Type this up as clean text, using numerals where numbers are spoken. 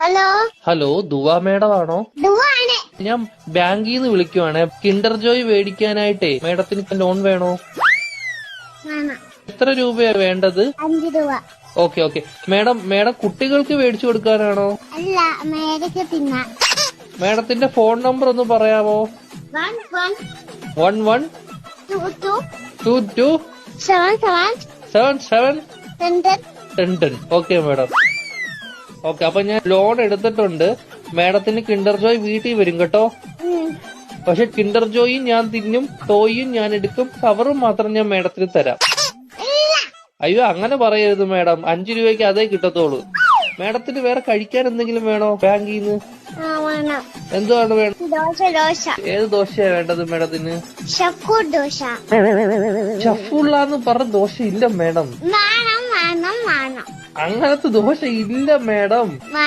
Hello hello ദുവാ madam ആണോ? ദുവാണ്. ഞാൻ ബാങ്കിൽ നിന്ന് വിളിക്കുവാണ്. കിൻഡർ ജോയ് മേടിക്കാനായിട്ടേ മേഡത്തിന് ലോൺ വേണോ? വേണം. എത്ര രൂപയാ വേണ്ടത്? 5 രൂപ. ഓക്കെ മേഡം കുട്ടികൾക്ക് മേടിച്ചു കൊടുക്കാനാണോ? അല്ല, മേടിക്ക് തിന്നാ. മേഡത്തിന്റെ ഫോൺ നമ്പർ ഒന്ന് പറയാമോ? 11 22 77 10. Okay madam. ഓക്കെ, അപ്പൊ ഞാൻ ലോൺ എടുത്തിട്ടുണ്ട്. മേഡത്തിന് കിൻഡർ ജോയ് വീട്ടിൽ വരും കേട്ടോ. പക്ഷെ കിൻഡർ ജോയും ഞാൻ തിന്നും, ടോയും ഞാൻ എടുക്കും, കവറും മാത്രം ഞാൻ മേഡത്തിന് തരാം. അയ്യോ, അങ്ങനെ പറയരുത് മേഡം. 5 രൂപയ്ക്ക് അതേ കിട്ടത്തോളൂ. മേഡത്തിന് വേറെ കഴിക്കാൻ എന്തെങ്കിലും വേണോ ബാങ്കിൽ നിന്ന്? എന്തുവാണ് വേണം? ദോശ. ഏത് ദോശയാ വേണ്ടത് മേഡത്തിന്? ഷക്കൂർ ദോശ. ഷഫുള്ളാന്ന് പറഞ്ഞ ദോശ ഇല്ല മേഡം. വേണം. അങ്ങനത്തെ ദോശ ഇല്ല മേഡം.